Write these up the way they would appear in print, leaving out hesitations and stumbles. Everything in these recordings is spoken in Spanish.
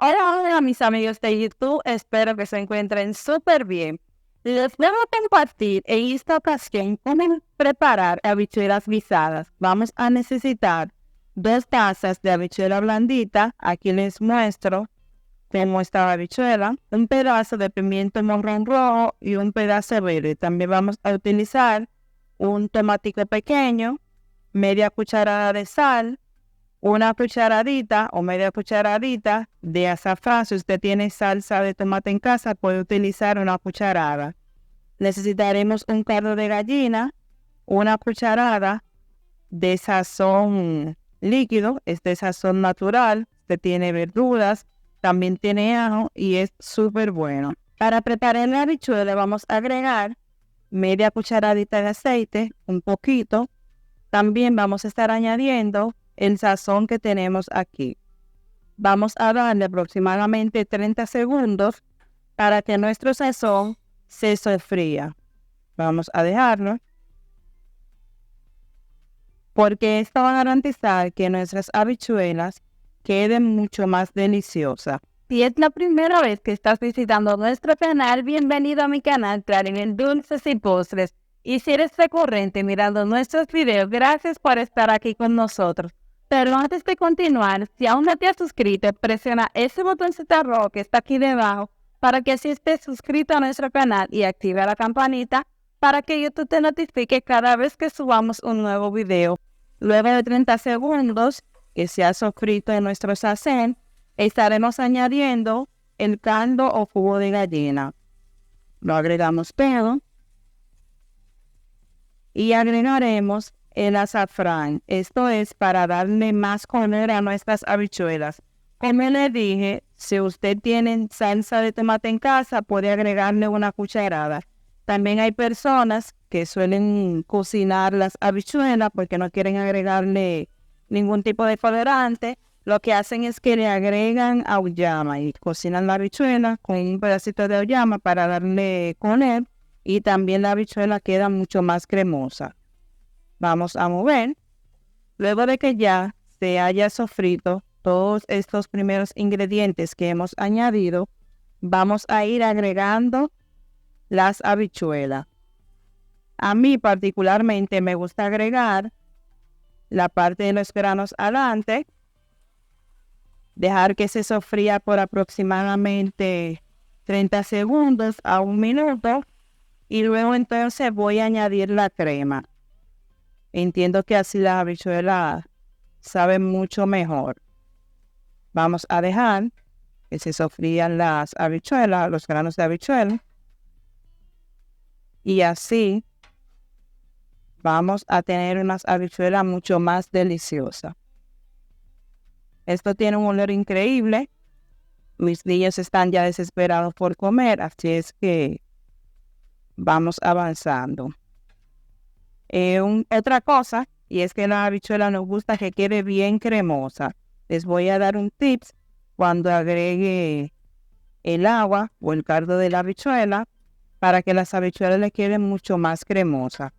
Hola, mis amigos de YouTube, espero que se encuentren súper bien. Les voy a compartir en esta ocasión cómo preparar habichuelas guisadas. Vamos a necesitar 2 tazas de habichuela blandita. Aquí les muestro cómo está la habichuela, un pedazo de pimiento morrón rojo y un pedazo de verde. También vamos a utilizar un tomatico pequeño, media cucharada de sal, una cucharadita o media cucharadita de azafrán. Si usted tiene salsa de tomate en casa, puede utilizar una cucharada. Necesitaremos un caldo de gallina, una cucharada de sazón líquido, este sazón natural. Usted tiene verduras, también tiene ajo y es súper bueno. Para preparar la habichuela vamos a agregar media cucharadita de aceite, un poquito. También vamos a estar añadiendo el sazón que tenemos aquí. Vamos a darle aproximadamente 30 segundos para que nuestro sazón se sofría. Vamos a dejarlo porque esto va a garantizar que nuestras habichuelas queden mucho más deliciosas. Si es la primera vez que estás visitando nuestro canal, bienvenido a mi canal Clarinel Dulces y Postres. Y si eres recurrente mirando nuestros videos, gracias por estar aquí con nosotros. Pero antes de continuar, si aún no te has suscrito, presiona ese botoncito rojo que está aquí debajo para que así estés suscrito a nuestro canal y active la campanita para que YouTube te notifique cada vez que subamos un nuevo video. Luego de 30 segundos que se ha sofrito en nuestro sartén, estaremos añadiendo el caldo o jugo de gallina. Lo agregamos todo y agregaremos el azafrán. Esto es para darle más color a nuestras habichuelas. Como les dije, si usted tiene salsa de tomate en casa, puede agregarle una cucharada. También hay personas que suelen cocinar las habichuelas porque no quieren agregarle ningún tipo de colorante. Lo que hacen es que le agregan auyama y cocinan la habichuela con un pedacito de auyama para darle color y también la habichuela queda mucho más cremosa. Vamos a mover. Luego de que ya se haya sofrito todos estos primeros ingredientes que hemos añadido, vamos a ir agregando las habichuelas. A mí particularmente me gusta agregar la parte de los granos adelante, dejar que se sofría por aproximadamente 30 segundos a 1 minuto y luego entonces voy a añadir la crema. Entiendo que así las habichuelas saben mucho mejor. Vamos a dejar que se sofrían las habichuelas, los granos de habichuela. Y así vamos a tener unas habichuelas mucho más deliciosas. Esto tiene un olor increíble. Mis niños están ya desesperados por comer, así es que vamos avanzando. Otra cosa, y es que la habichuela nos gusta que quede bien cremosa. Les voy a dar un tips cuando agregue el agua o el caldo de la habichuela para que las habichuelas le queden mucho más cremosas.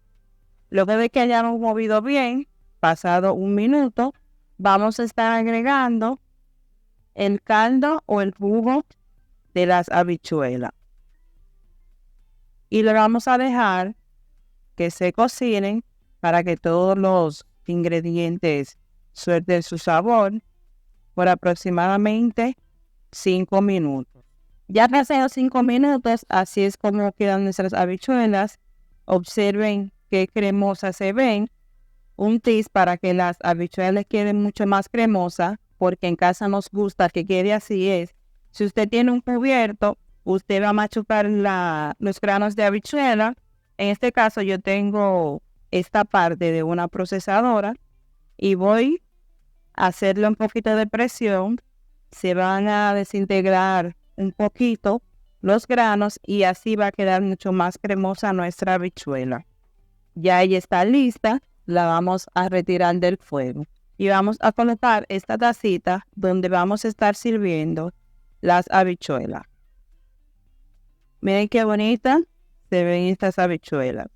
Luego de que hayamos movido bien, pasado 1 minuto, vamos a estar agregando el caldo o el jugo de las habichuelas. Y lo vamos a dejar que se cocinen para que todos los ingredientes suelten su sabor por aproximadamente 5 minutos. Ya pasados 5 minutos, así es como quedan nuestras habichuelas. Observen qué cremosas se ven. Un tip para que las habichuelas queden mucho más cremosas, porque en casa nos gusta que quede así es. Si usted tiene un cubierto, usted va a machucar los granos de habichuela. En este caso yo tengo esta parte de una procesadora y voy a hacerle un poquito de presión. Se van a desintegrar un poquito los granos y así va a quedar mucho más cremosa nuestra habichuela. Ya ella está lista, la vamos a retirar del fuego y vamos a colocar esta tacita donde vamos a estar sirviendo las habichuelas. Miren qué bonita se ven estas habichuelas.